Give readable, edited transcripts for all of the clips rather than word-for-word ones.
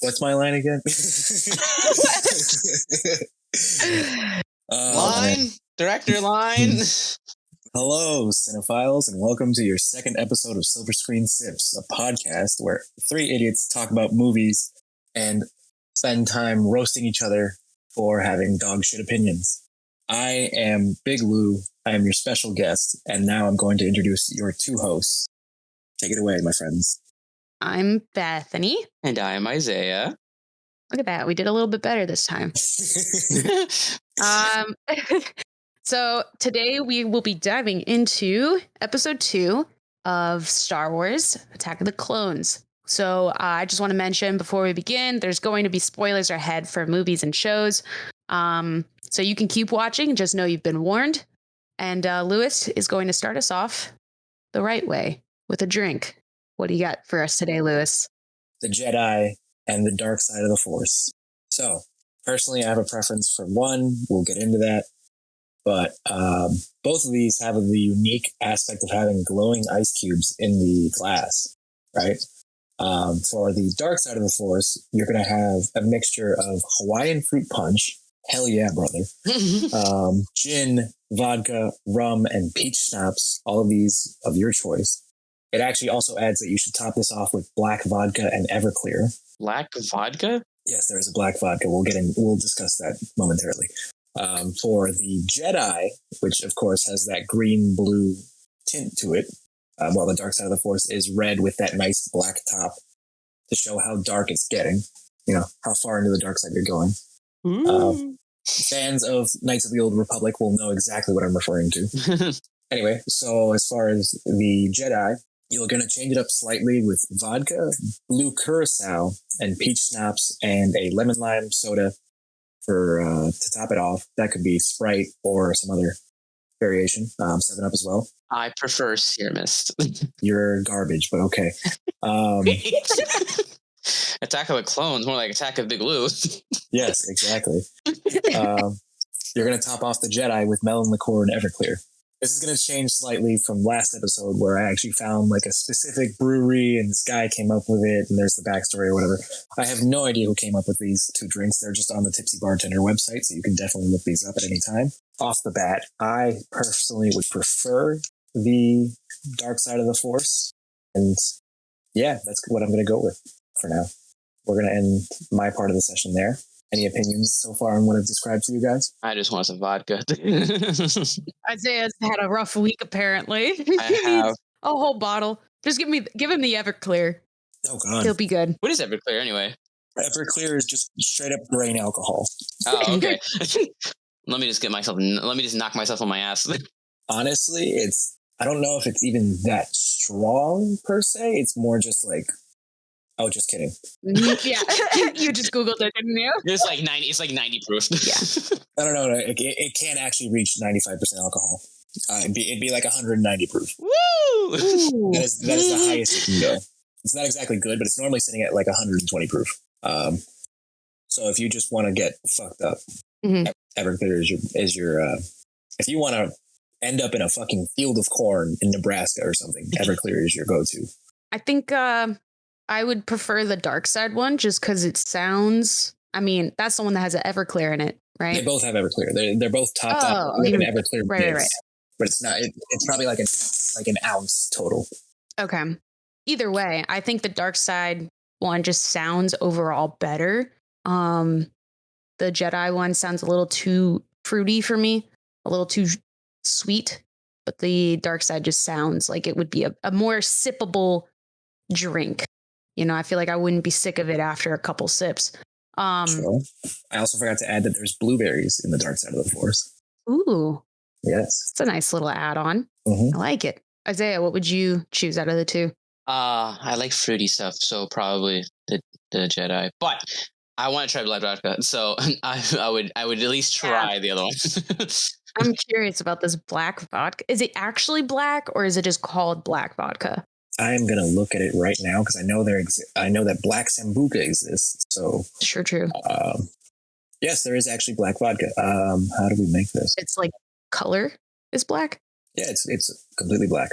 What's my line again? Line? Director line? Hello, cinephiles, and welcome to your second episode of Silver Screen Sips, a podcast where three idiots talk about movies and spend time roasting each other for having dog shit opinions. I am Big Lou. I am your special guest, and now I'm going to introduce your two hosts. Take it away, my friends. I'm Bethany. And I'm Isaiah. Look at that. We did a little bit better this time. So today we will be diving into episode 2 of Star Wars Attack of the Clones. So I just want to mention before we begin, there's going to be spoilers ahead for movies and shows. So you can keep watching. Just know you've been warned. And Lewis is going to start us off the right way with a drink. What do you got for us today, Lewis? The JEDI and the dark side of the Force. So, personally, I have a preference for one. We'll get into that. But both of these have the unique aspect of having glowing ice cubes in the glass, right? For the dark side of the Force, you're going to have a mixture of Hawaiian fruit punch. Hell yeah, brother. Gin, vodka, rum, and peach schnapps. All of these of your choice. It actually also adds that you should top this off with black vodka and Everclear. Black vodka? Yes, there is a black vodka. We'll discuss that momentarily. For the JEDI, which of course has that green-blue tint to it, while the dark side of the Force is red with that nice black top to show how dark it's getting. You know, how far into the dark side you're going. Fans of Knights of the Old Republic will know exactly what I'm referring to. Anyway, so as far as the JEDI, you're going to change it up slightly with vodka, blue curacao, and peach schnapps, and a lemon lime soda for to top it off. That could be Sprite or some other variation. 7-Up as well. I prefer Sear Mist. You're garbage, but okay. Attack of the Clones, more like Attack of Big Lou. Yes, exactly. You're going to top off the JEDI with Melon, liqueur, and Everclear. This is going to change slightly from last episode where I actually found like a specific brewery and this guy came up with it and there's the backstory or whatever. I have no idea who came up with these two drinks. They're just on the Tipsy Bartender website, so you can definitely look these up at any time. Off the bat, I personally would prefer the dark side of the Force. And yeah, that's what I'm going to go with for now. We're going to end my part of the session there. Any opinions so far on what I've described for you guys? I just want some vodka. Isaiah's had a rough week, apparently. I have. A whole bottle. Just give him the Everclear. Oh, God. He'll be good. What is Everclear anyway? Everclear is just straight up grain alcohol. Oh, okay. Let me just knock myself on my ass. Honestly, I don't know if it's even that strong per se. It's more just like, oh, just kidding. Yeah, you just Googled it, didn't you? It's like 90. It's like 90 proof. Yeah. I don't know. It can't actually reach 95% alcohol. It'd be like 190 proof. Woo! That is the highest it can go. It's not exactly good, but it's normally sitting at like 120 proof. So if you just want to get fucked up, Everclear is your if you want to end up in a fucking field of corn in Nebraska or something, Everclear is your go-to. I think I would prefer the dark side one just because it sounds. I mean, that's the one that has an Everclear in it, right? They both have Everclear. They're both topped up with an Everclear base, right. But it's not. It's probably like an ounce total. Okay. Either way, I think the dark side one just sounds overall better. The JEDI one sounds a little too fruity for me, a little too sweet. But the dark side just sounds like it would be a more sippable drink. You know, I feel like I wouldn't be sick of it after a couple sips. Sure. I also forgot to add that there's blueberries in the dark side of the Force. Ooh. Yes. It's a nice little add-on. I like it. Isaiah, what would you choose out of the two? I like fruity stuff, so probably the JEDI. But I want to try black vodka, so I would at least try the other one. I'm curious about this black vodka. Is it actually black or is it just called black vodka? I'm gonna look at it right now because I know I know that black sambuca exists. So sure, true. Yes, there is actually black vodka. How do we make this? It's like color is black. Yeah, it's completely black.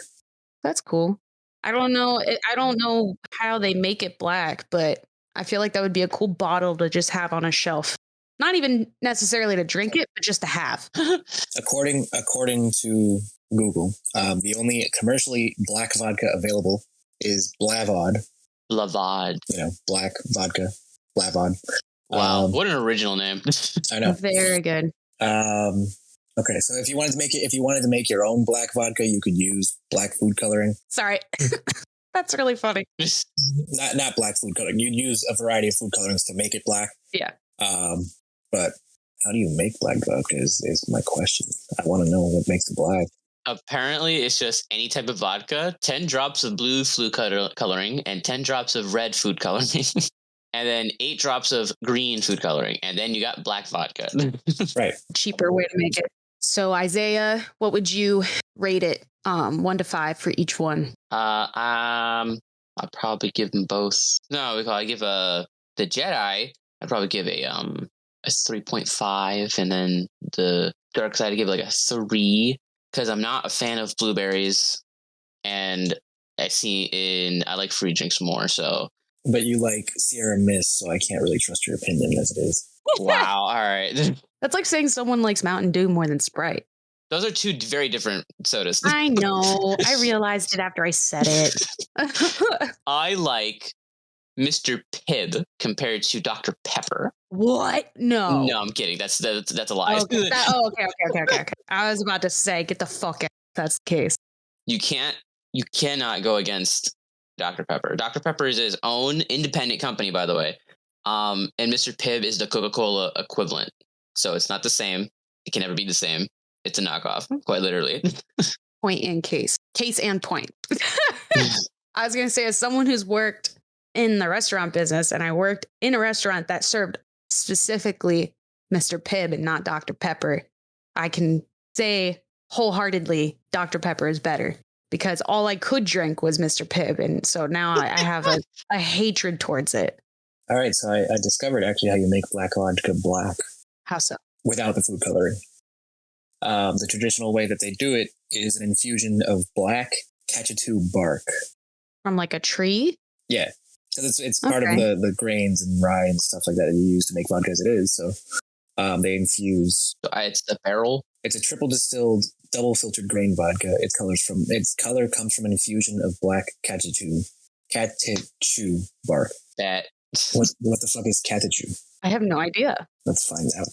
That's cool. I don't know how they make it black, but I feel like that would be a cool bottle to just have on a shelf. Not even necessarily to drink it, but just to have. According to Google, the only commercially black vodka available is Blavod. Lavod. Black vodka, Blavod. Wow, what an original name! I know. Very good. Okay, so if you wanted to make your own black vodka, you could use black food coloring. Sorry. That's really funny. Not black food coloring. You'd use a variety of food colorings to make it black. Yeah. But how do you make black vodka is my question. I want to know what makes it black. Apparently, it's just any type of vodka, 10 drops of blue food coloring, and 10 drops of red food coloring, and then 8 drops of green food coloring, and then you got black vodka. Right. Cheaper way to make it. So, Isaiah, what would you rate it? 1 to 5 for each one. I'll probably give them both. No, I give the JEDI. I'd probably give a 3.5, and then the dark side I give like a 3 because I'm not a fan of blueberries, and I like fruity drinks more. So, but you like Sierra Mist, so I can't really trust your opinion as it is. Wow! All right, that's like saying someone likes Mountain Dew more than Sprite. Those are 2 very different sodas. I know. I realized it after I said it. I like Mr. Pibb compared to Dr. Pepper. What? No. No, I'm kidding. That's a lie. Okay. Okay. I was about to say, get the fuck out if that's the case. You cannot go against Dr. Pepper. Dr. Pepper is his own independent company, by the way. And Mr. Pibb is the Coca-Cola equivalent. So it's not the same. It can never be the same. It's a knockoff, quite literally. Point and case. Case and point. I was going to say, as someone who's worked in the restaurant business, and I worked in a restaurant that served specifically Mr. Pibb and not Dr. Pepper, I can say wholeheartedly Dr. Pepper is better because all I could drink was Mr. Pibb. And so now I have a hatred towards it. All right, so I discovered actually how you make black vodka black. How so? Without the food coloring. The traditional way that they do it is an infusion of black cachetou bark. From like a tree? Yeah. So it's part of the grains and rye and stuff like that you use to make vodka as it is. So they infuse. So it's the barrel? It's a triple distilled, double filtered grain vodka. Its color comes from an infusion of black cachetou bark. That. What the fuck is cachetou? I have no idea. Let's find out.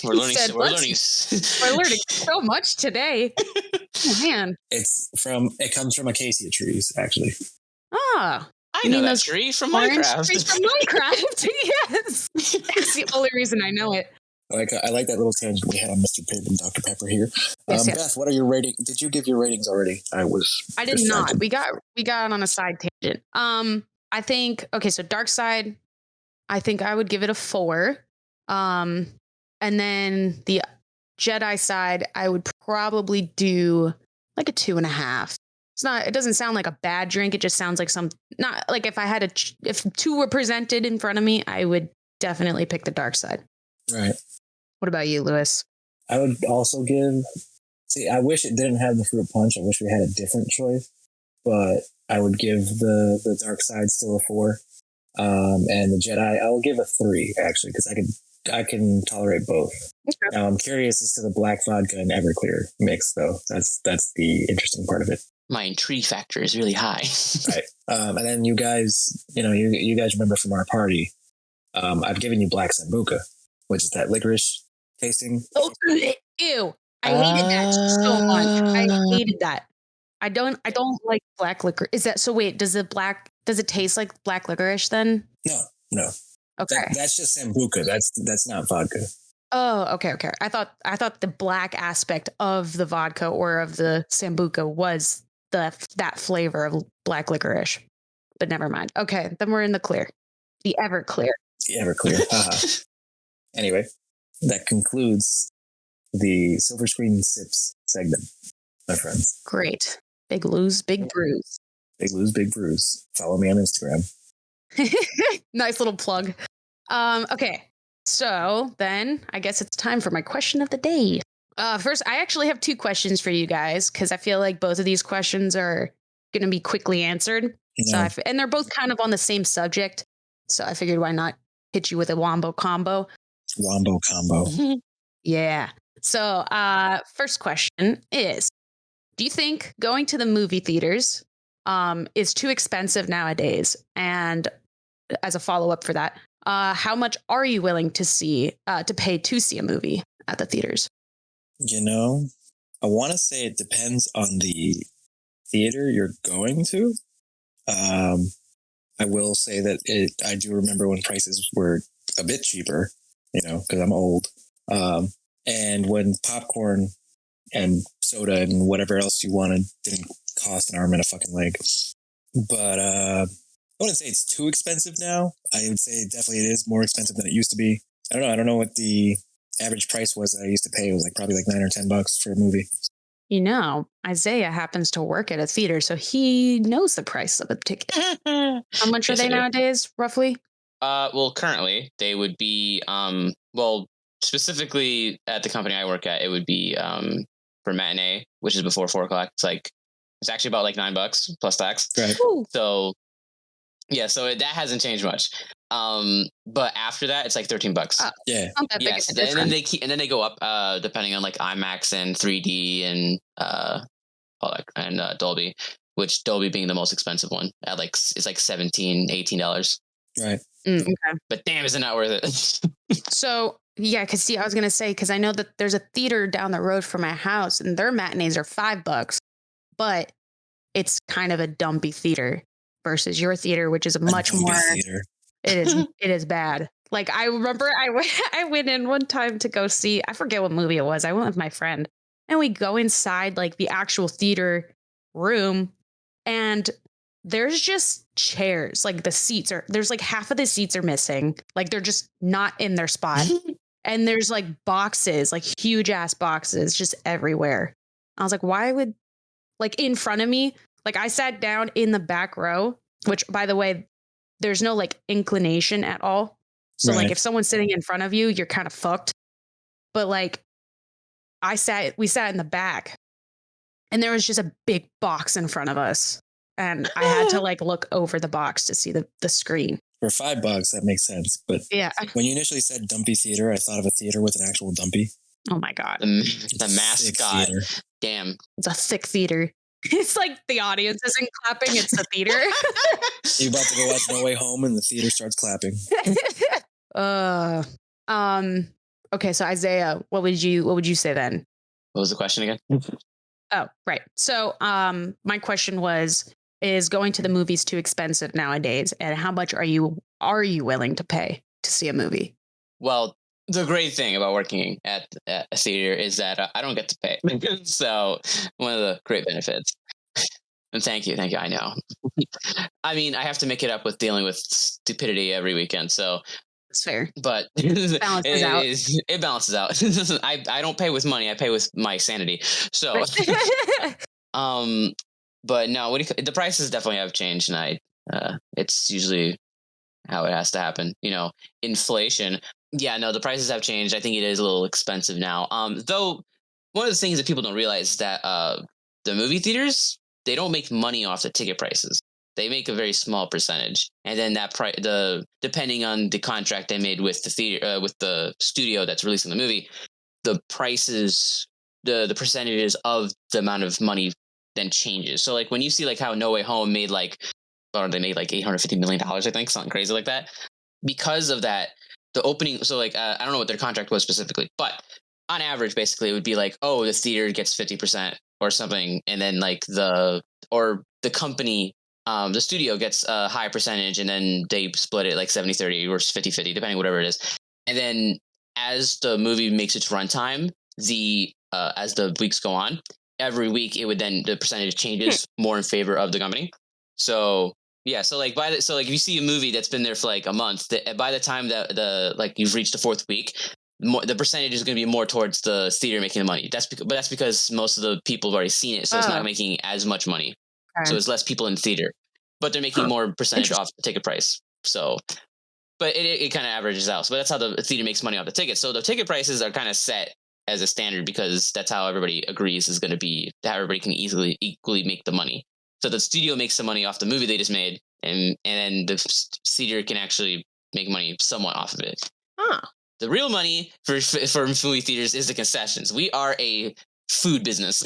We're learning so much today. Oh, man. It comes from acacia trees, actually. Ah. I know that tree from Minecraft. Trees from Minecraft. Yes. That's the only reason I know it. I like that little tangent we had on Mr. Pibb and Dr. Pepper here. Yes. Beth, what are your ratings? Did you give your ratings already? I did not. We got on a side tangent. I think, okay, so Dark Side, I think I would give it a 4. And then the Jedi side, I would probably do like a 2.5. It doesn't sound like a bad drink. It just sounds like not like if 2 were presented in front of me, I would definitely pick the Dark Side. Right. What about you, Lewis? I would also I wish it didn't have the fruit punch. I wish we had a different choice, but I would give the Dark Side still a 4. And the Jedi, I will give a 3 actually, because I can tolerate both. Okay. Now I'm curious as to the black vodka and Everclear mix, though. That's the interesting part of it. My intrigue factor is really high. Right. And then you guys, you guys remember from our party, I've given you black sambuca, which is that licorice tasting. Oh, ew! I hated that so much. I hated that. I don't like black liquor. Is that so? Wait, does it taste like black licorice then? No. Okay, that's just sambuca. That's not vodka. Oh, okay. I thought the black aspect of the vodka or of the sambuca was that flavor of black licorice, but never mind. Okay, then we're in the clear. The Everclear. Anyway, that concludes the Silver Screen Sips segment, my friends. Great. Big Lou's, Big Brews. Big Lou's, Big Brews. Follow me on Instagram. Nice little plug. Okay, so then I guess it's time for my question of the day. First, I actually have 2 questions for you guys because I feel like both of these questions are going to be quickly answered. Yeah. And they're both kind of on the same subject. So I figured why not hit you with a wombo combo. Wombo combo. Yeah. So first question is, do you think going to the movie theaters is too expensive nowadays? And as a follow-up for that, how much are you willing to pay to see a movie at the theaters? You know, I want to say it depends on the theater you're going to. I will say that I do remember when prices were a bit cheaper, because I'm old. And when popcorn and soda and whatever else you wanted didn't cost an arm and a fucking leg. But I wouldn't say it's too expensive now. I would say definitely it is more expensive than it used to be. I don't know. I don't know what the average price was that I used to pay. It was probably like $9 or $10 for a movie. Isaiah happens to work at a theater, so he knows the price of a ticket. How much are they nowadays, roughly? Well, currently they would be, specifically at the company I work at, it would be for matinee, which is before 4:00. It's actually about like $9 plus tax. Right. So yeah, so that hasn't changed much. But after that, it's like $13. Yeah. Yes, and then they go up depending on like IMAX and 3D and all that, and Dolby, which Dolby being the most expensive one at it's like $17-$18. Right. Okay. But damn, is it not worth it? So yeah, because I was gonna say, because I know that there's a theater down the road from my house, and their matinees are $5, but it's kind of a dumpy theater versus your theater, which is a much more theater. It is bad. Like I remember I went in one time to go see, I forget what movie it was. I went with my friend, and we go inside like the actual theater room, and there's just chairs. Like there's like half of the seats are missing. Like they're just not in their spot. And there's like boxes, like huge ass boxes just everywhere. I was like, why would, like in front of me, like I sat down in the back row, which by the way, there's no like inclination at all. So like if someone's sitting in front of you, you're kind of fucked. But like we sat in the back, and there was just a big box in front of us. And I had to like look over the box to see the screen. For $5, that makes sense. But yeah, when you initially said dumpy theater, I thought of a theater with an actual dumpy. Oh my God. The mascot. Damn. It's a thick theater. It's like the audience isn't clapping, it's the theater. You're about to go watch No Way Home and the theater starts clapping. Okay, so Isaiah, what would you say then? What was the question again? Oh, right. So my question is going to the movies too expensive nowadays, and how much are you willing to pay to see a movie? Well, the great thing about working at a theater is that I don't get to pay. So one of the great benefits. And thank you. I know. I mean, I have to make it up with dealing with stupidity every weekend. So it's fair, but it balances out. I don't pay with money. I pay with my sanity. So, but no, the prices definitely have changed, and it's usually how it has to happen. Inflation. Yeah, no, the prices have changed. I think it is a little expensive now. Though one of the things that people don't realize is that the movie theaters, they don't make money off the ticket prices. They make a very small percentage, and then that depending on the contract they made with the theater, with the studio that's releasing the movie, the prices, the percentages of the amount of money then changes. So like when you see like how No Way Home made they made like $850 million, I think, something crazy like that. Because of that, the opening. So like I don't know what their contract was specifically, but on average, basically, it would be like, oh, the theater gets 50% or something, and then like the company. The studio gets a high percentage, and then they split it like 70-30 or 50-50, depending whatever it is. And then as the movie makes its runtime, as the weeks go on, every week the percentage changes more in favor of the company. So yeah, so like if you see a movie that's been there for like a month, by the time that you've reached the fourth week, the percentage is going to be more towards the theater making the money. But that's because most of the people have already seen it, so it's not making as much money. So there's less people in theater, but they're making more percentage off the ticket price. So, but it kind of averages out. So that's how the theater makes money off the ticket. So the ticket prices are kind of set as a standard because that's how everybody agrees is going to be, that everybody can equally make the money. So the studio makes the money off the movie they just made, and then the theater can actually make money somewhat off of it. Huh. The real money for movie theaters is the concessions. We are a food business.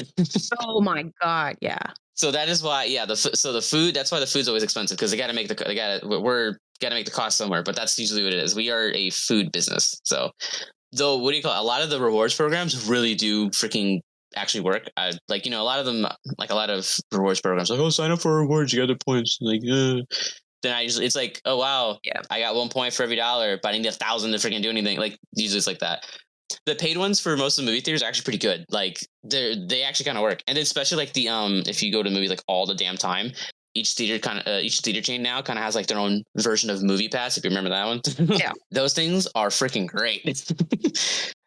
Oh my God. Yeah. So that is why, the food. That's why the food's always expensive, because we're gotta make the cost somewhere. But that's usually what it is. We are a food business. So, though, what do you call it? A lot of the rewards programs really do freaking actually work. A lot of them, like a lot of rewards programs, like, oh, sign up for rewards, you get the points. Like, then it's like, oh wow, yeah, I got 1 point for every $1, but I need 1,000 to freaking do anything. Like, usually it's like that. The paid ones for most of the movie theaters are actually pretty good. Like, they actually kind of work. And then especially like the if you go to movies like all the damn time, each theater chain now kind of has like their own version of Movie Pass, if you remember that one. Yeah. Those things are freaking great.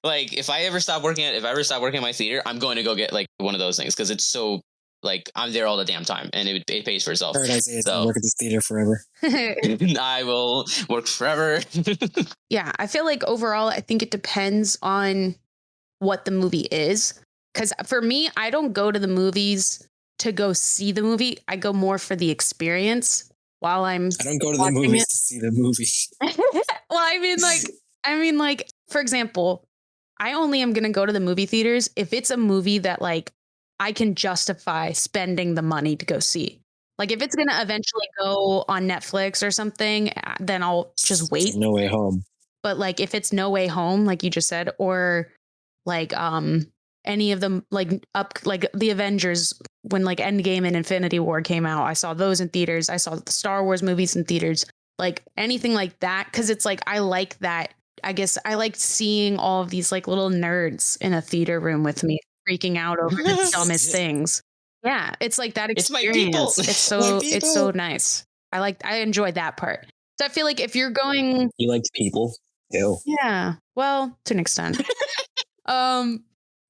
Like, if I ever stop working at my theater, I'm going to go get like one of those things, because it's so, like, I'm there all the damn time, and it pays for itself. Isaiah's gonna work at this theater forever. I will work forever. Yeah, I feel like overall, I think it depends on what the movie is. Because for me, I don't go to the movies to go see the movie. I go more for the experience while I don't go to the movies to see the movie. Well, I mean, like, for example, I only am going to go to the movie theaters if it's a movie that, like, I can justify spending the money to go see. Like, if it's going to eventually go on Netflix or something, then I'll just wait. No Way Home. But, like, if it's No Way Home, like you just said, or like any of them, like the Avengers, when like Endgame and Infinity War came out, I saw those in theaters. I saw the Star Wars movies in theaters, like anything like that. Cause it's like, I like that. I guess I like seeing all of these like little nerds in a theater room with me freaking out over the dumbest things. Yeah. It's like that experience. It's so nice. I enjoyed that part. So I feel like if you're going, you liked people. Ew. Yeah. Well, to an extent.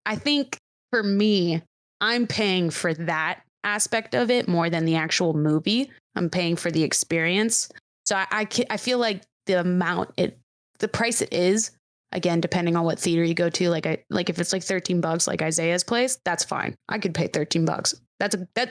I think for me, I'm paying for that aspect of it more than the actual movie. I'm paying for the experience. So I feel like the price it is, again, depending on what theater you go to, like if it's like $13, like Isaiah's place, that's fine. I could pay $13.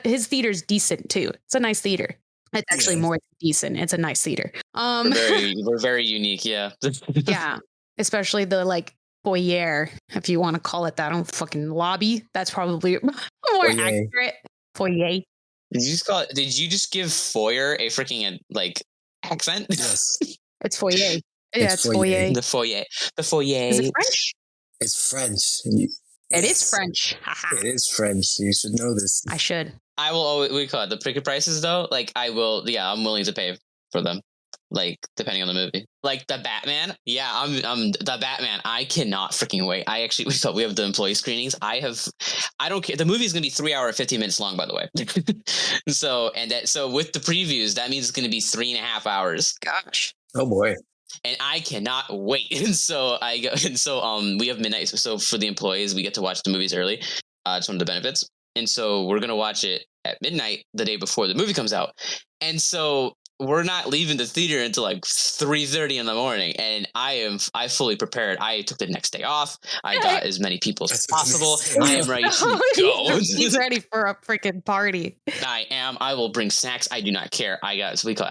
His theater's decent too. It's a nice theater. It's actually more than decent. It's a nice theater. We're very unique. Yeah. Yeah. Especially the like foyer, if you want to call it that. I don't fucking lobby. That's probably more accurate. Foyer. Did you just give foyer a freaking like accent? Yes. It's foyer. Yeah, it's foyer. The foyer. The foyer. Is it French? It's French. It is French. It is French. You should know this. I should. I will always, we call it the ticket prices though. Like, I'm willing to pay for them. Like, depending on the movie. Like the Batman. Yeah, I'm the Batman. I cannot freaking wait. We have the employee screenings. I don't care. The movie is going to be 3 hours, 15 minutes long, by the way. So with the previews, that means it's going to be 3.5 hours. Gosh. Oh boy. And I cannot wait. And so we have midnight. So for the employees, we get to watch the movies early. It's one of the benefits. And so we're going to watch it at midnight the day before the movie comes out. And so we're not leaving the theater until like 3:30 in the morning. And I fully prepared. I took the next day off. I got as many people as possible. I am ready to go. He's ready for a freaking party. I am. I will bring snacks. I do not care. I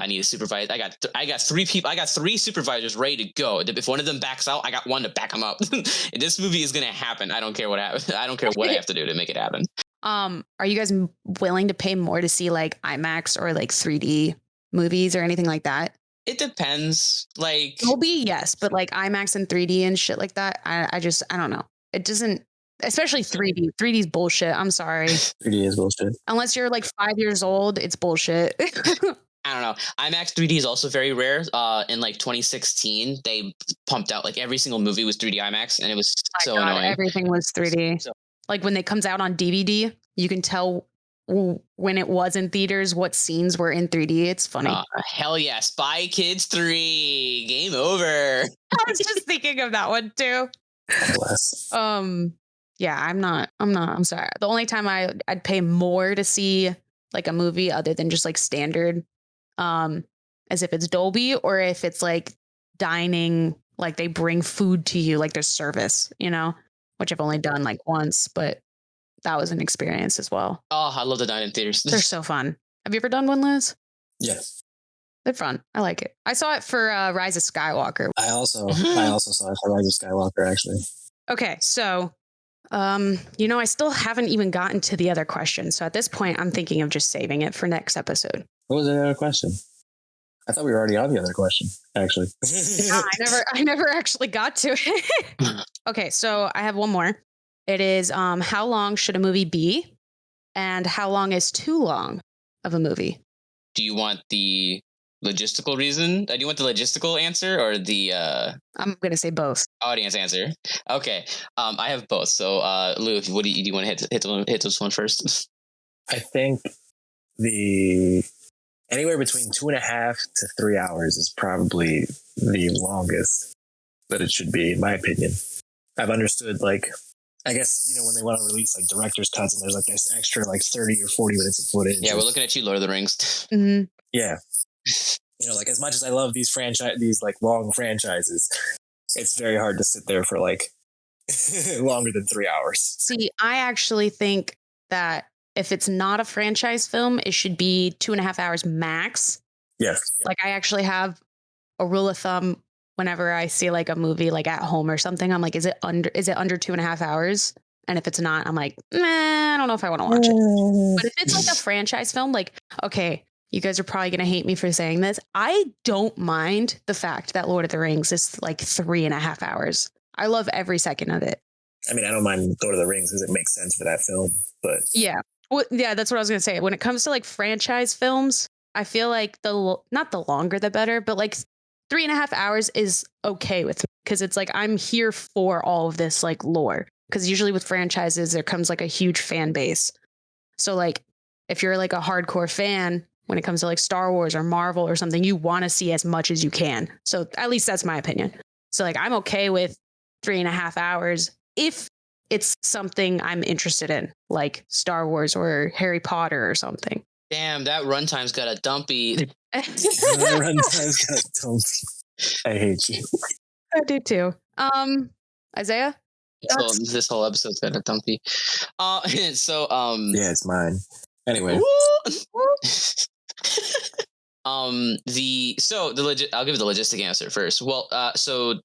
need a supervisor. I got 3 people. I got 3 supervisors ready to go. If one of them backs out, I got one to back them up. This movie is going to happen. I don't care what happens. I don't care what I have to do to make it happen. Are you guys willing to pay more to see like IMAX or like 3D movies or anything like that? It depends. Like, Dolby, yes, but like IMAX and 3D and shit like that, I don't know. It doesn't, especially 3D. 3D's bullshit. I'm sorry. 3D is bullshit. Unless you're like 5 years old, it's bullshit. I don't know. IMAX 3D is also very rare. In like 2016, they pumped out like every single movie was 3D IMAX, and it was annoying. Everything was 3D. Like when it comes out on DVD, you can tell when it was in theaters what scenes were in 3D. It's funny. Hell yeah. Spy Kids 3. Game over. I was just thinking of that one too. Bless. Yeah, I'm sorry. The only time I'd pay more to see like a movie other than just like standard, as if it's Dolby or if it's like dining, like they bring food to you, like there's service, which I've only done like once, but that was an experience as well. Oh, I love the dine-in theaters. They're so fun. Have you ever done one, Liz? Yes. They're fun. I like it. I saw it for Rise of Skywalker. I also saw it for Rise of Skywalker, actually. Okay, so I still haven't even gotten to the other question. So at this point, I'm thinking of just saving it for next episode. What was the other question? I thought we were already on the other question, actually. No, I never actually got to it. Okay, so I have one more. It is how long should a movie be? And how long is too long of a movie? Do you want the logistical reason? Do you want the logistical answer or the I'm gonna say both. Audience answer? Okay. I have both. So Lou, what do you want to hit this one first? I think anywhere between 2.5 to 3 hours is probably the longest that it should be, in my opinion. I've understood, like, I guess, when they want to release like director's cuts and there's like this extra like 30 or 40 minutes of footage. Yeah, we're looking at you, Lord of the Rings. Mm-hmm. Yeah. Like as much as I love these like long franchises, it's very hard to sit there for like longer than 3 hours. See, I actually think that if it's not a franchise film, it should be 2.5 hours max. Yes. Like I actually have a rule of thumb. Whenever I see like a movie like at home or something, I'm like, is it under 2.5 hours? And if it's not, I'm like, I don't know if I want to watch it. But if it's like a franchise film, like, okay, you guys are probably going to hate me for saying this. I don't mind the fact that Lord of the Rings is like 3.5 hours. I love every second of it. I mean, I don't mind Lord of the Rings because it makes sense for that film, but yeah. Well, yeah, that's what I was going to say. When it comes to like franchise films, I feel like not the longer the better, but like 3.5 hours is okay with me because it's like I'm here for all of this like lore. Because usually with franchises, there comes like a huge fan base. So like if you're like a hardcore fan, when it comes to like Star Wars or Marvel or something, you want to see as much as you can. So at least that's my opinion. So like I'm okay with 3.5 hours if it's something I'm interested in, like Star Wars or Harry Potter or something. Damn, that runtime's got a dumpy. Runtime's got a dumpy. I hate you. I do too. Isaiah? This whole episode's got a dumpy. Yeah, it's mine. Anyway. I'll give you the logistic answer first. Well, so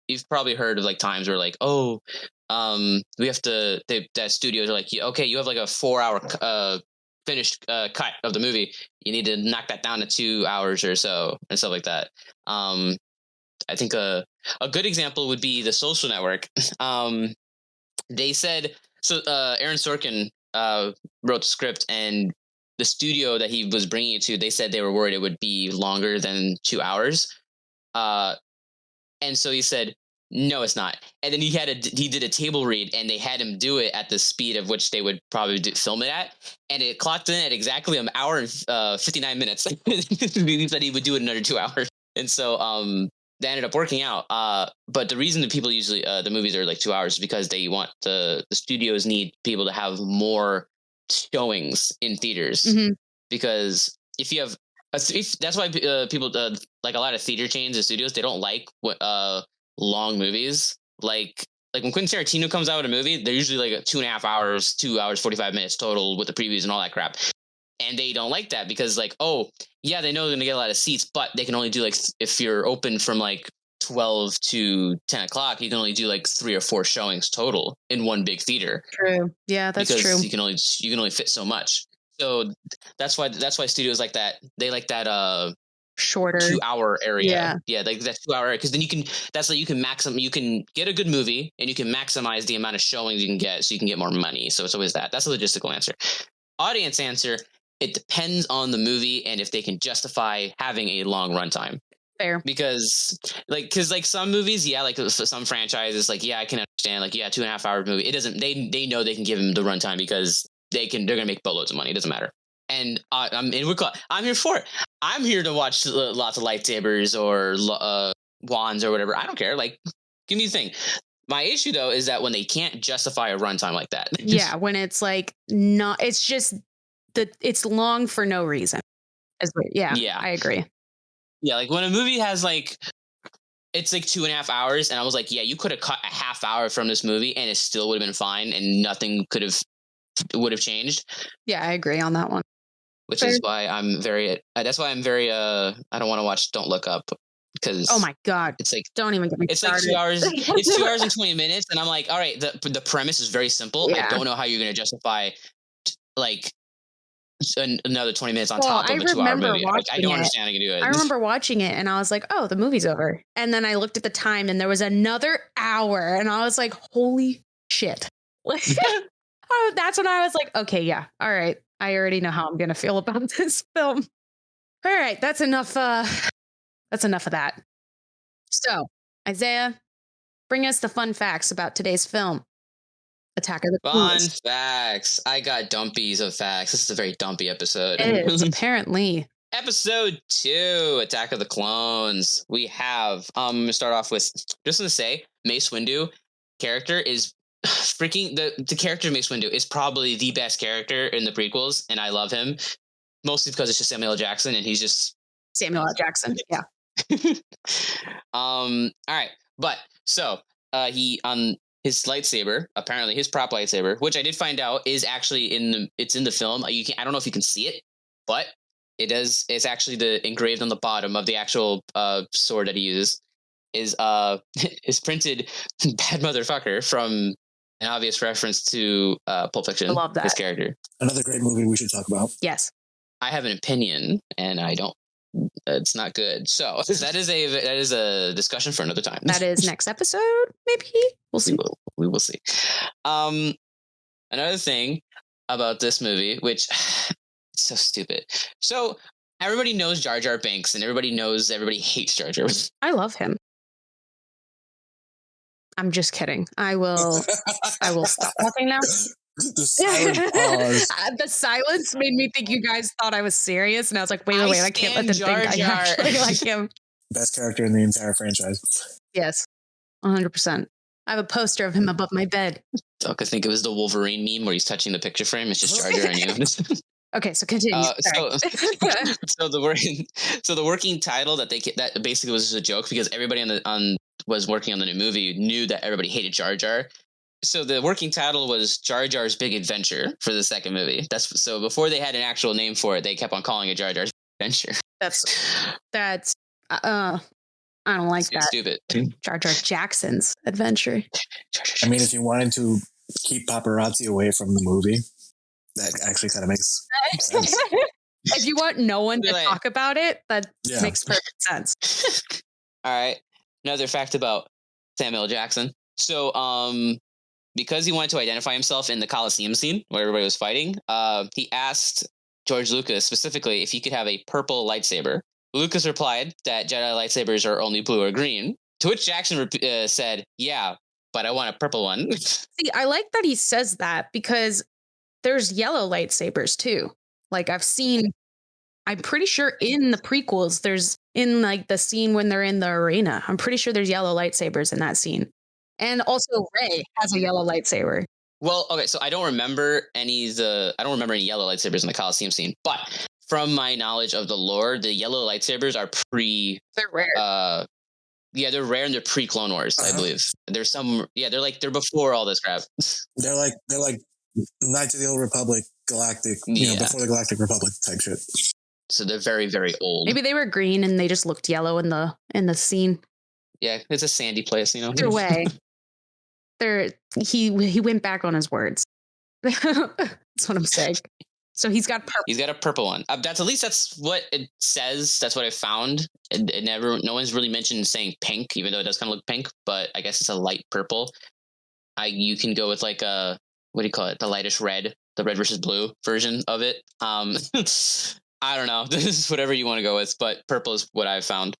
you've probably heard of like times where like, we have to. That studios are like, okay, you have like a 4-hour finished cut of the movie. You need to knock that down to 2 hours or so and stuff like that. I think a good example would be The Social Network. They said so. Aaron Sorkin wrote the script, and the studio that he was bringing it to, they said they were worried it would be longer than 2 hours. And so he said, no, it's not. And then he did a table read, and they had him do it at the speed of which they would probably film it at, and it clocked in at exactly an hour and 59 minutes. He said he would do it in another 2 hours, and so that ended up working out. But the reason that people usually the movies are like 2 hours is because they want the studios need people to have more showings in theaters, because if you have that's why people like a lot of theater chains and studios, they don't like long movies. Like when Quentin Tarantino comes out with a movie, they're usually like 2.5 hours, 2 hours 45 minutes total with the previews and all that crap. And they don't like that because like, oh yeah, they know they're gonna get a lot of seats, but they can only do like, if you're open from like 12 to 10 o'clock, you can only do like 3 or 4 showings total in one big theater. True. Yeah, that's because true. You can only fit so much. So that's why studios like that. They like that shorter 2 hour area. Yeah, like that 2 hour area, because then you can you can get a good movie and you can maximize the amount of showings you can get, so you can get more money. So it's always that. That's a logistical answer. Audience answer: it depends on the movie and if they can justify having a long runtime. Fair. Because some movies, yeah, like some franchises, like, yeah, I can understand, like, yeah, 2.5 hour movie. It doesn't. They know they can give them the runtime because they're gonna make boatloads of money. It doesn't matter. And I'm here for it. I'm here to watch lots of lightsabers or wands or whatever. I don't care. Like, give me the thing. My issue though is that when they can't justify a runtime like that. Yeah, when it's like not. It's just it's long for no reason. Yeah, I agree. Yeah, like when a movie has like, it's like 2.5 hours, and I was like, yeah, you could have cut a half hour from this movie, and it still would have been fine, and nothing would have changed. Yeah, I agree on that one. which is why I'm very. That's why I'm very. I don't want to watch Don't Look Up because. Oh my god! It's like don't even get me it's started. like 2 hours. It's 2 hours and 20 minutes, and I'm like, all right. The premise is very simple. Yeah. I don't know how you're going to justify like another 20 minutes on top of a 2 hour movie. Like, I don't understand how you can do it. I remember watching it, and I was like, oh, the movie's over. And then I looked at the time, and there was another hour, and I was like, holy shit! Oh, that's when I was like, okay, yeah, all right. I already know how I'm going to feel about this film. All right, that's enough. That's enough of that. So, Isaiah, bring us the fun facts about today's film, Attack of the Clones. Fun facts. I got dumpies of facts. This is a very dumpy episode. It is, apparently. Episode 2, Attack of the Clones. We have, I'm going to start off with, just to say, Mace Windu character is freaking, the character of Mace Windu is probably the best character in the prequels, and I love him, mostly because it's just Samuel L. Jackson, and he's just... Samuel L. Jackson, yeah. All right, but, so, he, on his lightsaber, apparently his prop lightsaber, which I did find out is actually it's in the film. I don't know if you can see it, but it's actually engraved on the bottom of the actual sword that he uses is printed bad motherfucker from an obvious reference to Pulp Fiction. I love that. His character. Another great movie we should talk about. Yes. I have an opinion, and I don't. It's not good. So that is a discussion for another time. That is next episode, maybe. We'll see. We will see. Another thing about this movie, which it's so stupid. So everybody knows Jar Jar Binks, and everybody hates Jar Jar. I love him. I'm just kidding. I will stop talking now. The silent pause. The silence made me think you guys thought I was serious, and I was like, wait, I can't let them Jar think I Jar. actually like him. Best character in the entire franchise. Yes, 100%. I have a poster of him above my bed. I think it was the Wolverine meme where he's touching the picture frame. It's just Jar Jar and you. Okay, so continue. So the working title that basically was just a joke because everybody was working on the new movie knew that everybody hated Jar Jar. So the working title was Jar Jar's Big Adventure for the second movie. So before they had an actual name for it, they kept on calling it Jar Jar's Adventure. That's I don't like that. Stupid. Jar Jar Jackson's Adventure. I mean, if you wanted to keep paparazzi away from the movie, that actually kind of makes sense. If you want no one to talk about it, that makes perfect sense. All right. Another fact about Samuel L. Jackson. So, because he wanted to identify himself in the Coliseum scene where everybody was fighting, he asked George Lucas specifically if he could have a purple lightsaber. Lucas replied that Jedi lightsabers are only blue or green, to which Jackson said, yeah, but I want a purple one. See, I like that he says that because there's yellow lightsabers too. Like I'm pretty sure in the prequels, there's in like the scene when they're in the arena, I'm pretty sure there's yellow lightsabers in that scene. And also Rey has a yellow lightsaber. Well, okay, so I don't remember any yellow lightsabers in the Coliseum scene, but from my knowledge of the lore, the yellow lightsabers are they're rare. They're rare and they're pre-Clone Wars, I believe. There's they're before all this crap. They're like Knights of the Old Republic, Galactic, before the Galactic Republic type shit. So they're very, very old. Maybe they were green and they just looked yellow in the scene. Yeah, it's a sandy place, Either way, he went back on his words. That's what I'm saying. So he's got purple. He's got a purple one. That's what it says. That's what I found. No one's really mentioned saying pink, even though it does kind of look pink. But I guess it's a light purple. You can go with like a what do you call it? The lightest red, the red versus blue version of it. I don't know. This is whatever you want to go with, but purple is what I've found.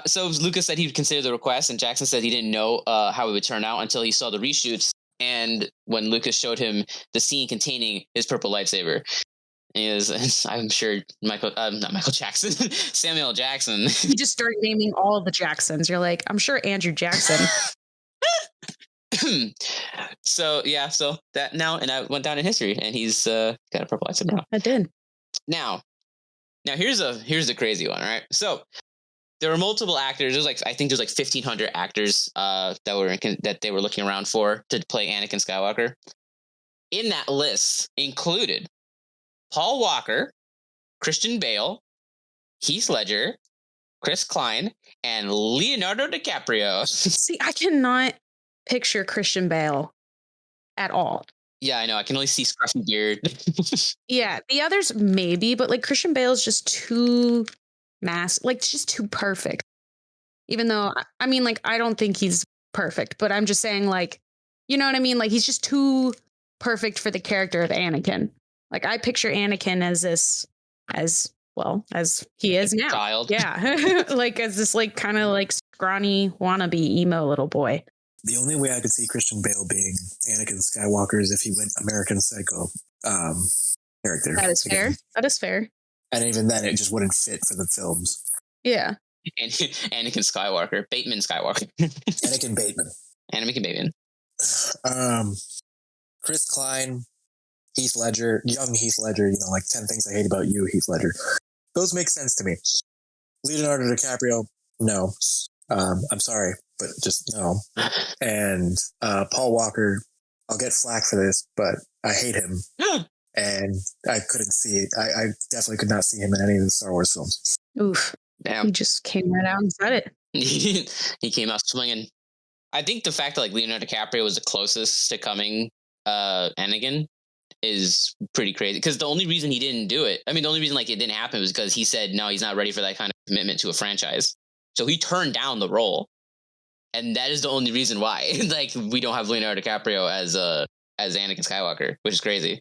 So Lucas said he would consider the request, and Jackson said he didn't know how it would turn out until he saw the reshoots. And when Lucas showed him the scene containing his purple lightsaber, I'm sure not Michael Jackson, Samuel Jackson. You just start naming all the Jacksons. You're like, I'm sure Andrew Jackson. So that now, and I went down in history, and he's got a purple lightsaber now. I did. Now here's the crazy one. All right, so there were multiple actors. There's 1,500 actors that they were looking around for to play Anakin Skywalker. In that list included Paul Walker, Christian Bale, Heath Ledger, Chris Klein, and Leonardo DiCaprio. See, I cannot picture Christian Bale at all. Yeah, I know. I can only see scruffy beard. Yeah, the others maybe, but like Christian Bale's just too just too perfect. Even though, I mean, like, I don't think he's perfect, but I'm just saying, like, you know what I mean? Like, he's just too perfect for the character of Anakin. Like, I picture Anakin as well as he is now. Child. Yeah. Like, as this, like, kind of like scrawny wannabe emo little boy. The only way I could see Christian Bale being Anakin Skywalker is if he went American Psycho character. That is fair. That is fair. And even then, it just wouldn't fit for the films. Yeah. And Anakin Skywalker. Bateman Skywalker. Anakin Bateman. Anakin Bateman. Chris Klein, Heath Ledger, young Heath Ledger, you know, like 10 Things I Hate About You, Heath Ledger. Those make sense to me. Leonardo DiCaprio, no. I'm sorry, but just no. And Paul Walker, I'll get flack for this, but I hate him. And I couldn't see it. I definitely could not see him in any of the Star Wars films. Oof. Damn. He just came right out and said it. He came out swinging. I think the fact that like Leonardo DiCaprio was the closest to coming Anakin is pretty crazy. Because the only reason he didn't do it, I mean, the only reason like it didn't happen was because he said no, he's not ready for that kind of commitment to a franchise. So he turned down the role, and that is the only reason why. Like we don't have Leonardo DiCaprio as Anakin Skywalker, which is crazy.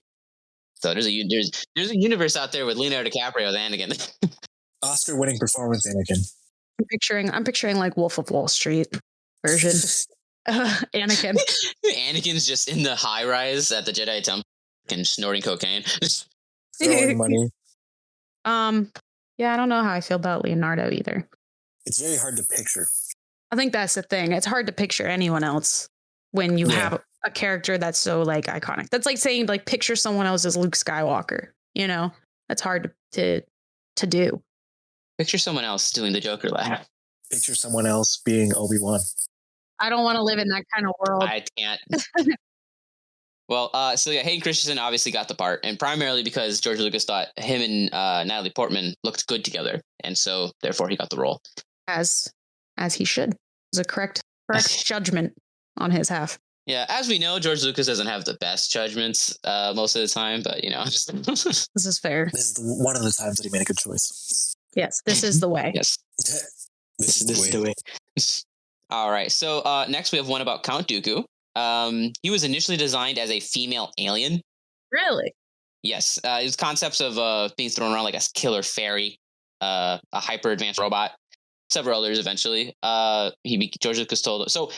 So there's a universe out there with Leonardo DiCaprio as Anakin. Oscar-winning performance, Anakin. I'm picturing like Wolf of Wall Street version. Anakin. Anakin's just in the high rise at the Jedi Temple and snorting cocaine. Throwing money. Yeah, I don't know how I feel about Leonardo either. It's very hard to picture. I think that's the thing. It's hard to picture anyone else when you have a character that's so like iconic. That's like saying like picture someone else as Luke Skywalker. You know, that's hard to do. Picture someone else doing the Joker laugh. Picture someone else being Obi-Wan. I don't want to live in that kind of world. I can't. Well, so yeah, Hayden Christensen obviously got the part, and primarily because George Lucas thought him and Natalie Portman looked good together, and so therefore he got the role. As he should. It was a correct judgment on his half. Yeah, as we know, George Lucas doesn't have the best judgments most of the time, but you know. This is fair. This is one of the times that he made a good choice. Yes, this is the way. Yes. This is the way. All right, so next we have one about Count Dooku. He was initially designed as a female alien. Really? Yes. His concepts of being thrown around like a killer fairy, a hyper advanced robot, several others eventually. George Lucas told so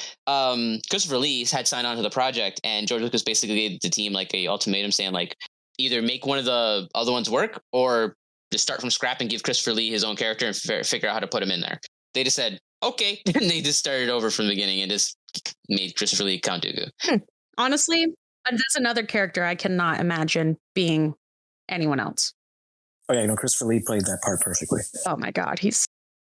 Christopher Lee had signed on to the project, and George Lucas basically gave the team like a ultimatum saying like either make one of the other ones work or just start from scrap and give Christopher Lee his own character and figure out how to put him in there. They just said okay, and they just started over from the beginning and just made Christopher Lee Count Dooku. Honestly, that's another character I cannot imagine being anyone else. Oh yeah, Christopher Lee played that part perfectly. Oh my god, he's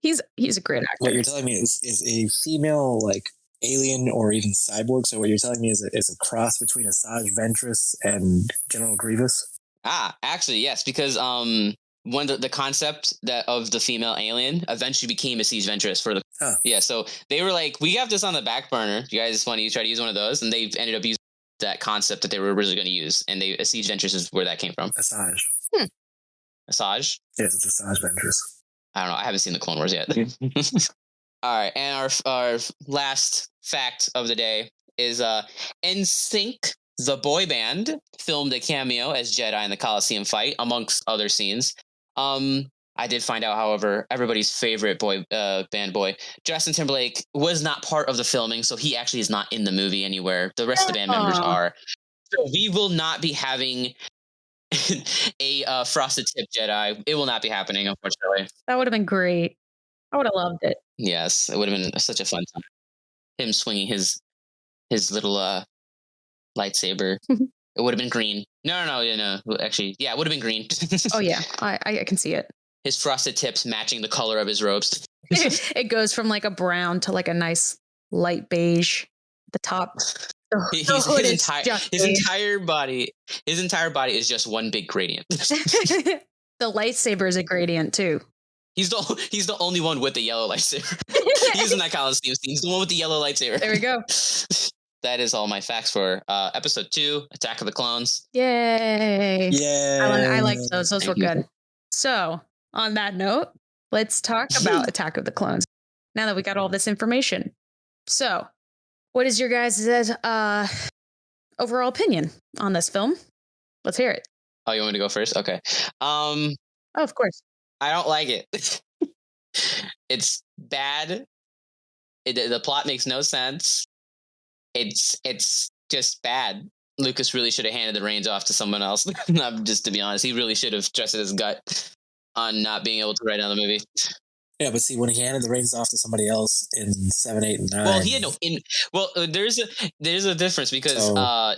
a great actor. What you're telling me is a female like alien or even cyborg. So what you're telling me is a cross between Asajj Ventress and General Grievous. Actually, yes, because one of the concept that of the female alien eventually became Asajj Ventress for the yeah. So they were like, we have this on the back burner. You guys want to try to use one of those, and they ended up using that concept that they were originally going to use, and Asajj Ventress is where that came from. Asajj. Asajj. Yes, it's Asajj Ventress. I don't know. I haven't seen the Clone Wars yet. All right, and our last fact of the day is NSYNC, the boy band, filmed a cameo as Jedi in the Coliseum fight, amongst other scenes. I did find out, however, everybody's favorite band boy, Justin Timberlake, was not part of the filming, so he actually is not in the movie anywhere. The rest of the band members are. So we will not be having a frosted tip Jedi. It will not be happening, unfortunately. That would have been great. I would have loved it. Yes, it would have been such a fun time. Him swinging his little lightsaber. It would have been green. No. Actually, yeah, it would have been green. Oh yeah, I can see it. His frosted tips matching the color of his robes. It goes from like a brown to like a nice light beige. The top. His entire body is just one big gradient. The lightsaber is a gradient too. He's the only one with the yellow lightsaber. He's in that Coliseum scene. He's the one with the yellow lightsaber. There we go. That is all my facts for episode 2, Attack of the Clones. Yay! Yeah, I like those. Those Thank were you. good. So, on that note, let's talk about Attack of the Clones. Now that we got all this information, so what is your guys' overall opinion on this film? Let's hear it. Oh, you want me to go first? Okay. Oh, of course. I don't like it. It's bad. The plot makes no sense. It's just bad. Lucas really should have handed the reins off to someone else. Just to be honest, he really should have trusted his gut on not being able to write down the movie. yeah. But see, when he handed the reins off to somebody else in 7, 8, and 9, Well, he had no in. Well, there's a difference because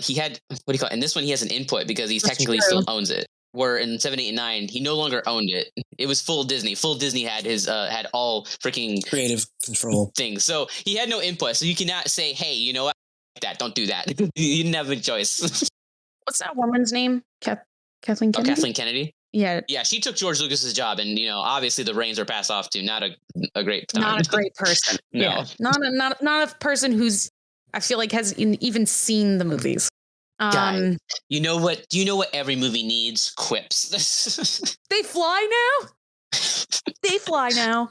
he had, what do you call it? In this one, he has an input because he That's technically true. still owns it. Where in 7, 8, and 9, he no longer owned it. It was full Disney. Full Disney had his had all freaking creative control. things. So he had no input. So you cannot say, hey, you know what? That don't do that. You didn't have a choice. What's that woman's name? Kathleen Kennedy? Kathleen Kennedy. Yeah, Yeah, she took George Lucas's job, and obviously the reins are passed off to not a great time. not a great person. No. Yeah, not a person who's I feel like has even seen the movies. Guy. You know what? Do you know what every movie needs? Quips. They fly now. They fly now.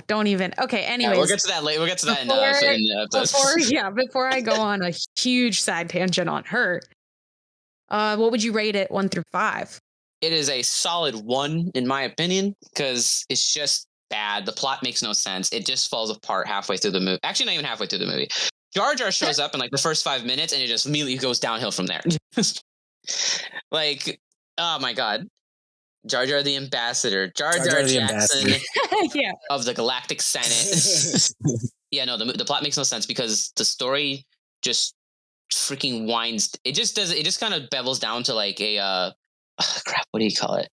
Don't even. Okay. Anyways, we'll get to that later. We'll get to that in the episode. Before I go on a huge side tangent on her, what would you rate it 1 through 5? It is a solid 1 in my opinion because it's just bad. The plot makes no sense. It just falls apart halfway through the movie. Actually, not even halfway through the movie. Jar Jar shows up in like the first 5 minutes, and it just immediately goes downhill from there. Like, oh my god. Jar Jar the Ambassador, Jar Jar Jackson Yeah. of the Galactic Senate. Yeah, no, the plot makes no sense because the story just freaking winds. It just does. It just kind of bevels down to like a crap. What do you call it?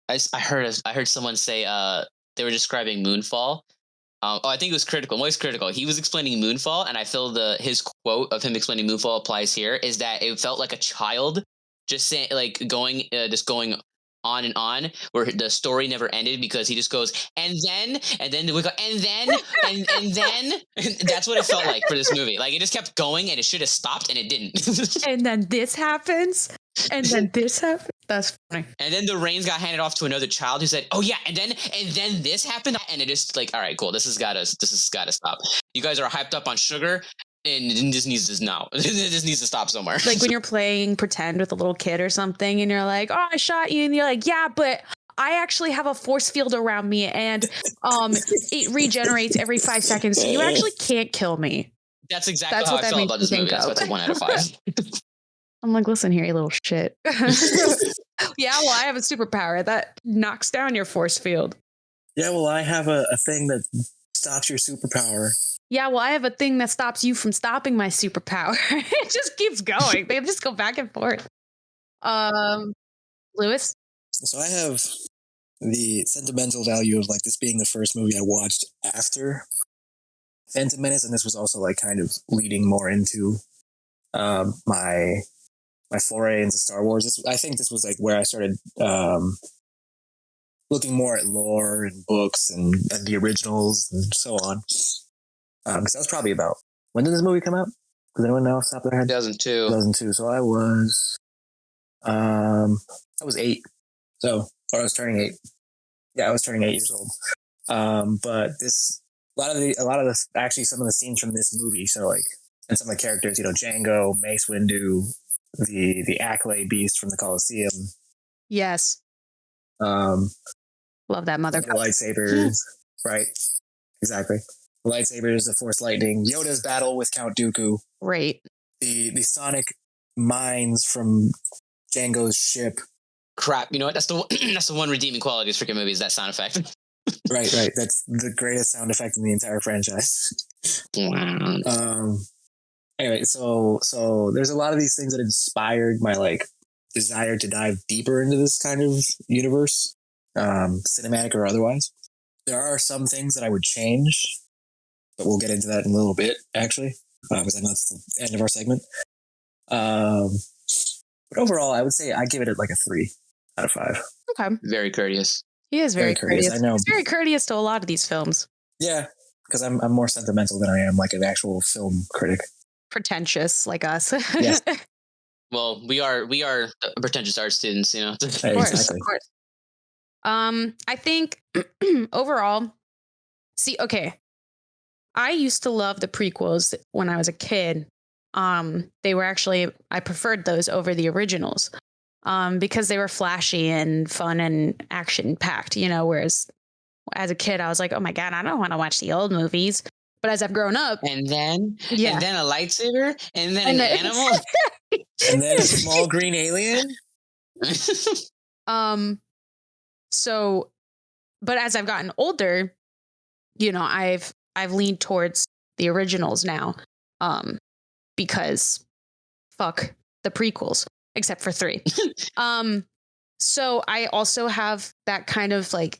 I heard someone say they were describing Moonfall. I think it was Critical. Moist Critical. He was explaining Moonfall, and I feel his quote of him explaining Moonfall applies here. Is that it felt like a child just saying, like going on and on, where the story never ended because he just goes and then we go and then and that's what it felt like for this movie. Like it just kept going and it should have stopped and it didn't. And then this happens. And then this happened. That's funny. And then the reins got handed off to another child who said, "Oh yeah," and then this happened, and it just like, all right, cool. This has got to stop. You guys are hyped up on sugar, and this needs to now. This needs to stop somewhere. Like when you're playing pretend with a little kid or something, and you're like, "Oh, I shot you," and you're like, "Yeah, but I actually have a force field around me, and it regenerates every 5 seconds, so you actually can't kill me." That's exactly how I felt about this movie. That's why it's a 1 out of 5. I'm like, listen here, you little shit. Yeah, well, I have a superpower that knocks down your force field. Yeah, well, I have a thing that stops your superpower. Yeah, well, I have a thing that stops you from stopping my superpower. It just keeps going. They just go back and forth. Lewis? So I have the sentimental value of like this being the first movie I watched after Phantom Menace, and this was also like kind of leading more into my foray into Star Wars. I think this was like where I started looking more at lore and books and the originals and so on. Because that was probably about, when did this movie come out? Does anyone know off the top of their head? 2002. 2002. So I was 8. Or I was turning 8. Yeah, I was turning 8 years old. But a lot of the actually some of the scenes from this movie. So like, and some of the characters, Django, Mace Windu, the Acklay beast from the Coliseum. Yes. Love that mother. The lightsabers, right? Exactly. The lightsabers, the Force lightning, Yoda's battle with Count Dooku. Right. The sonic mines from Django's ship. Crap, you know what? That's the one redeeming quality of freaking movie is that sound effect. Right. That's the greatest sound effect in the entire franchise. Anyway, so there's a lot of these things that inspired my like desire to dive deeper into this kind of universe, cinematic or otherwise. There are some things that I would change, but we'll get into that in a little bit, actually, because I know it's the end of our segment. But overall, I would say I give it like a 3. out of 5. Okay. Very courteous. He is very courteous. I know. He's very courteous to a lot of these films. Yeah, because I'm more sentimental than I am like an actual film critic. Pretentious like us. Yes. Well, we are pretentious art students, you know. Of course. I think overall, I used to love the prequels when I was a kid. They were actually, I preferred those over the originals, because they were flashy and fun and action packed, you know, whereas as a kid, I was like, oh my God, I don't want to watch the old movies. But as I've grown up, and then a lightsaber, and then an animal, and then a small green alien. So, but as I've gotten older, you know, I've leaned towards the originals now, because fuck the prequels, except for 3. So I also have that kind of like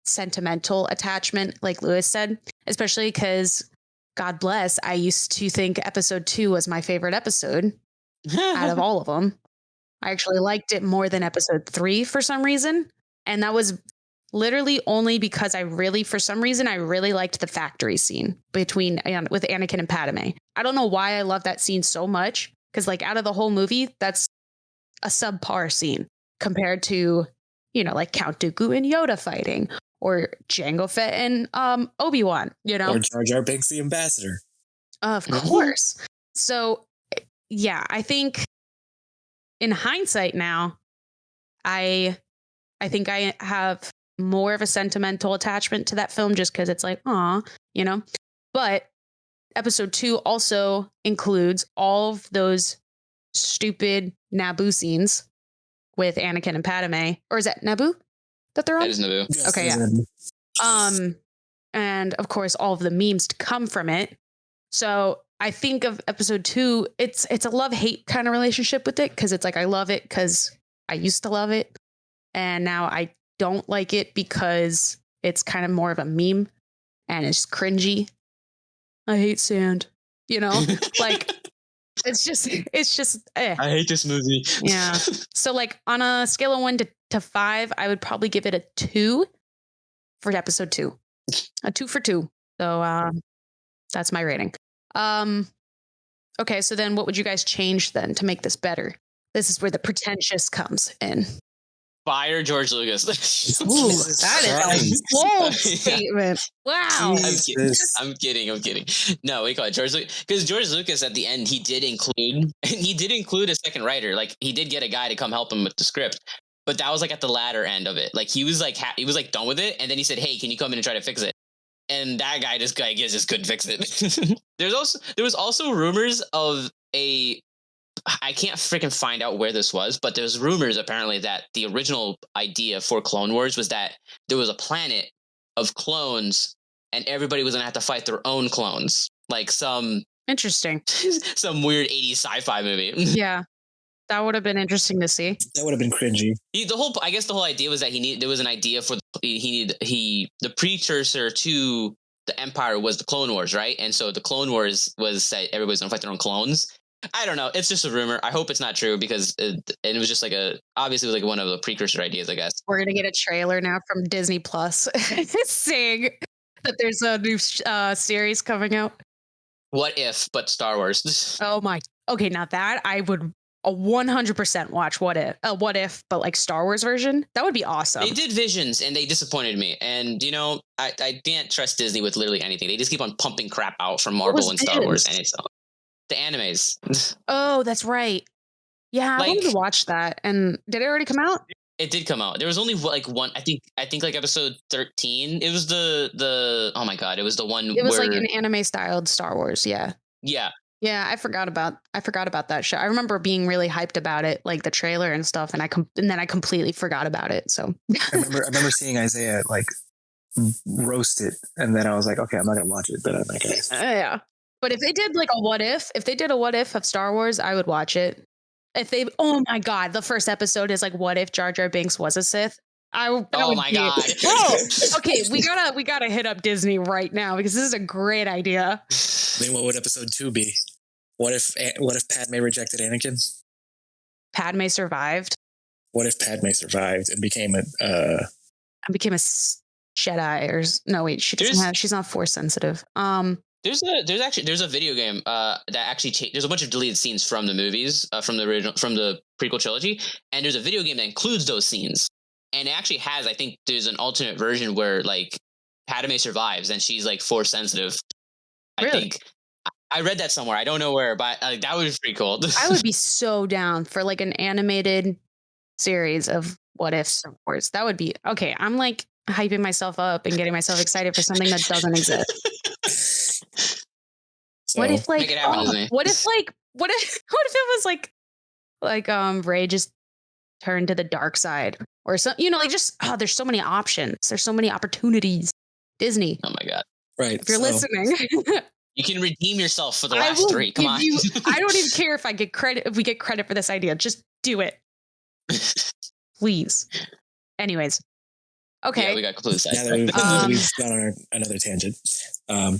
sentimental attachment, like Lewis said, especially because God bless, I used to think episode 2 was my favorite episode out of all of them. I actually liked it more than episode 3 for some reason. And that was literally only because for some reason, I really liked the factory scene with Anakin and Padme. I don't know why I love that scene so much. Because like out of the whole movie, that's a subpar scene compared to, you know, like Count Dooku and Yoda fighting, or Jango Fett and Obi-Wan, you know, or Jar Jar Binks the ambassador. Of course. So yeah, I think in hindsight now, I think I have more of a sentimental attachment to that film just because it's like, aw, you know. But episode 2 also includes all of those stupid Naboo scenes with Anakin and Padme. Or is that Naboo that they're on? That is Naboo. Yes, Okay, yeah. Naboo. And of course, all of the memes to come from it. So I think of episode 2, it's a love-hate kind of relationship with it, because it's like I love it because I used to love it, and now I don't like it because it's kind of more of a meme and it's cringy. I hate sand, you know, like it's just I hate this movie. Yeah. So like on a scale of 1 to 5, I would probably give it a 2 for episode 2. A 2 for 2. So that's my rating. Okay, so then what would you guys change then to make this better? This is where the pretentious comes in. Fire George Lucas. Ooh, that is a bold statement. Wow. I'm kidding. No, we call it George Lucas, because George Lucas at the end he did include a second writer. Like he did get a guy to come help him with the script, but that was like at the latter end of it. Like he was like done with it, and then he said, "Hey, can you come in and try to fix it?" And that guy just couldn't fix it. there was also rumors of I can't freaking find out where this was, but there's rumors apparently that the original idea for Clone Wars was that there was a planet of clones and everybody was going to have to fight their own clones. Like some weird 80s sci-fi movie. Yeah. That would have been interesting to see. That would have been cringy. I guess the whole idea was that there was an idea for the precursor to the Empire was the Clone Wars, right? And so the Clone Wars was that everybody's going to fight their own clones. I don't know. It's just a rumor. I hope it's not true, because it was just like obviously it was like one of the precursor ideas, I guess. We're going to get a trailer now from Disney Plus saying that there's a new series coming out. What if, but Star Wars. Oh my. Okay, now that I would 100% watch What If, but like Star Wars version. That would be awesome. They did Visions and they disappointed me. And, you know, I can't trust Disney with literally anything. They just keep on pumping crap out from Marvel and Star Wars, and it's the animes. Oh, that's right. Yeah, I wanted to watch that. And did it already come out? It did come out. There was only like one. I think like episode 13. It was the oh my god! It was the one. It was like an anime styled Star Wars. Yeah. Yeah. Yeah, I forgot about that show. I remember being really hyped about it, like the trailer and stuff, and then I completely forgot about it. So I remember seeing Isaiah like roast it, and then I was like, okay, I'm not gonna watch it, but I'm not gonna. Yeah. But if they did like a what if of Star Wars, I would watch it. Oh my god, the first episode is like, what if Jar Jar Binks was a Sith? Oh my god! Bro, okay, we gotta hit up Disney right now, because this is a great idea. Then what would episode 2 be? What if Padme rejected Anakin? Padme survived. what if Padme survived and became I became a Jedi, or no, wait, she doesn't have. She's not force sensitive. There's a video game that actually there's a bunch of deleted scenes from the movies from the prequel trilogy, and there's a video game that includes those scenes, and it actually has, I think there's an alternate version where like Padme survives and she's like force sensitive. Really? I think I read that somewhere. I don't know where, but that would be pretty cool. I would be so down for like an animated series of what ifs, of course. That would be okay. I'm like hyping myself up and getting myself excited for something that doesn't exist. So, what if like Make it happen, Disney. what if it was like Rey just turned to the dark side or something, like just there's so many options. There's so many opportunities. Disney. Oh my God. right. If you're listening. You can redeem yourself for the last three. Come on. I don't even care if I get credit, if we get credit for this idea. Just do it. Please. Anyways. Okay. Yeah, we got completely Now that we've gone on another tangent.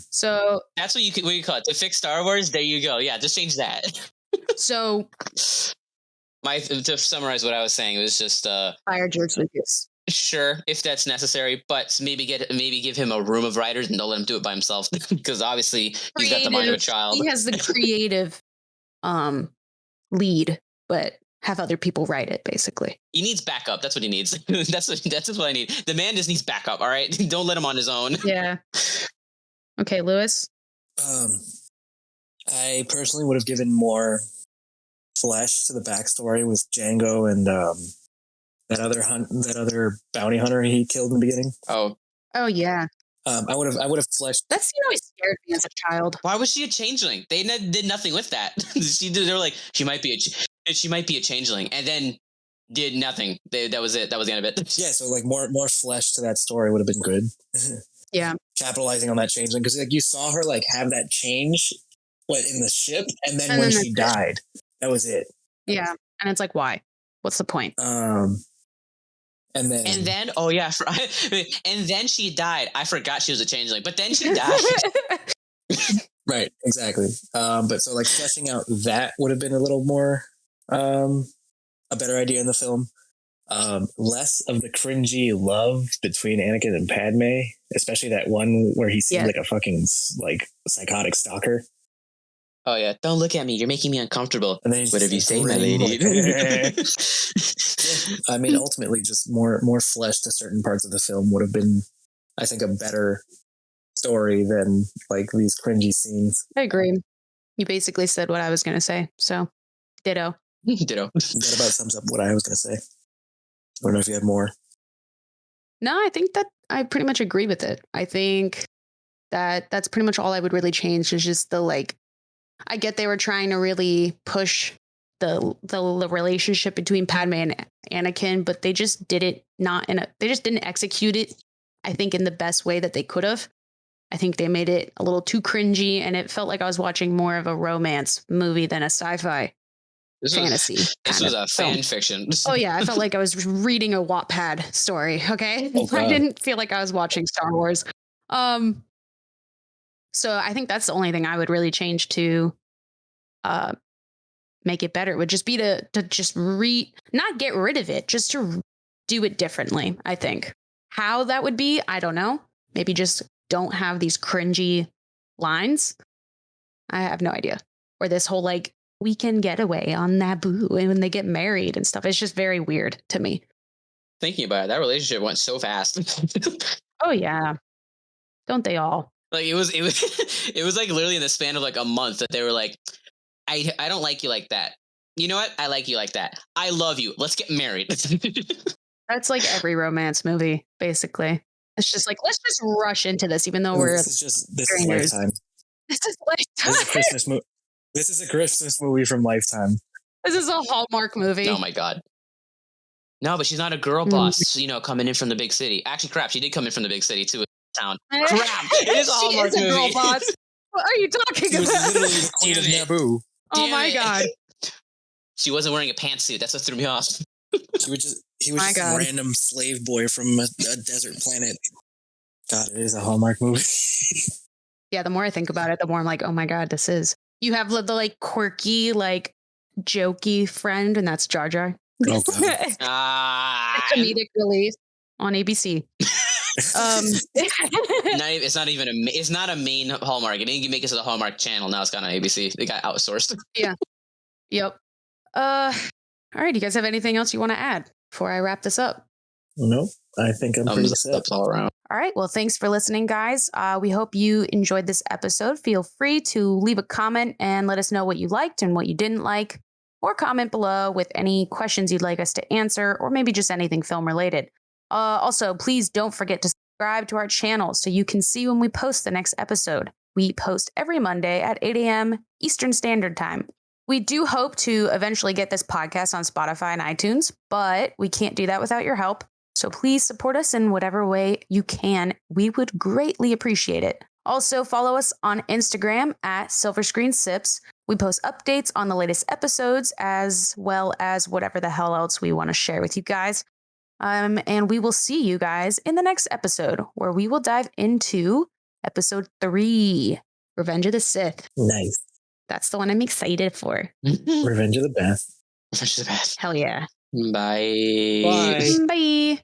So that's what you call it. To fix Star Wars, there you go. Yeah, just change that. So to summarize what I was saying, it was just fire George Lucas. Sure, if that's necessary, but maybe give him a room of writers and don't let him do it by himself, because obviously he's got the mind of a child. He has the creative lead, but have other people write it. Basically, he needs backup. That's what he needs. That's what I need. The man just needs backup. All right, don't let him on his own. Yeah. Okay, Lewis. I personally would have given more flesh to the backstory with Django and that other bounty hunter he killed in the beginning. Oh Yeah. I would have fleshed. That scene always scared me as a child. Why was she a changeling? They did nothing with that. They were like, she might be a changeling, and then did nothing. That was it. That was the end of it. Yeah, so like more flesh to that story would have been good. Yeah, capitalizing on that changeling, because like you saw her like have that change in the ship, and then when she died, that was it. Yeah, and it's like, why? What's the point? And then oh yeah, and then she died. I forgot she was a changeling, but then she died. Right, exactly. But so like fleshing out that would have been a little more a better idea in the film. Less of the cringy love between Anakin and Padme, especially that one where he seemed like a fucking like psychotic stalker. Oh yeah, don't look at me. You're making me uncomfortable. And then whatever you say, my lady. I mean, ultimately, just more flesh to certain parts of the film would have been, I think, a better story than like these cringy scenes. I agree. You basically said what I was going to say. So, ditto. Ditto. That about sums up what I was going to say. I don't know if you had more. No, I think that I pretty much agree with it. I think that that's pretty much all I would really change is just the like. I get they were trying to really push the relationship between Padme and Anakin, but they just did it they just didn't execute it, I think, in the best way that they could have. I think they made it a little too cringy, and it felt like I was watching more of a romance movie than a sci-fi fantasy. This was a fan fiction. Oh yeah, I felt like I was reading a Wattpad story. Okay, I didn't feel like I was watching Star Wars. So I think that's the only thing I would really change to make it better. It would just be to just not get rid of it, just to do it differently. I think how that would be, I don't know. Maybe just don't have these cringy lines. I have no idea. Or this whole like weekend getaway on Naboo and when they get married and stuff. It's just very weird to me. Thinking about it, that relationship went so fast. Oh yeah, don't they all? Like it was like literally in the span of like a month that they were like, I don't like you like that. You know what? I like you like that. I love you. Let's get married. That's like every romance movie, basically. It's just like, let's just rush into this, even though this is Lifetime. This is Lifetime. This is a Christmas movie. This is a Christmas movie from Lifetime. This is a Hallmark movie. Oh my God. No, but she's not a girl boss, coming in from the big city. Actually, crap, she did come in from the big city too. Town. Crap. It is a Hallmark movie. Girl boss. What are you talking She about? was literally the queen of Naboo. Oh my God. She wasn't wearing a pantsuit. That's what threw me off. He was just a random slave boy from a desert planet. God, it is a Hallmark movie. Yeah, the more I think about it, the more I'm like, oh my God, this is. You have the like quirky, like jokey friend, and that's Jar Jar. Oh, God. Comedic relief on ABC. It's not a main Hallmark. It didn't make it to the Hallmark channel. Now it's gone on ABC. They got outsourced. Yeah. Yep. All right. You guys have anything else you want to add before I wrap this up? Nope. I think I'm pretty set. All around. All right. Well, thanks for listening, guys. We hope you enjoyed this episode. Feel free to leave a comment and let us know what you liked and what you didn't like, or comment below with any questions you'd like us to answer, or maybe just anything film related. Also, please don't forget to subscribe to our channel so you can see when we post the next episode. We post every Monday at 8 a.m. Eastern Standard Time. We do hope to eventually get this podcast on Spotify and iTunes, but we can't do that without your help. So please support us in whatever way you can. We would greatly appreciate it. Also, follow us on Instagram at Silver Screen Sips. We post updates on the latest episodes as well as whatever the hell else we want to share with you guys. And we will see you guys in the next episode, where we will dive into episode 3, Revenge of the Sith. Nice. That's the one I'm excited for. Revenge of the Beth. Revenge of the Beth. Hell yeah. Bye. Bye. Bye.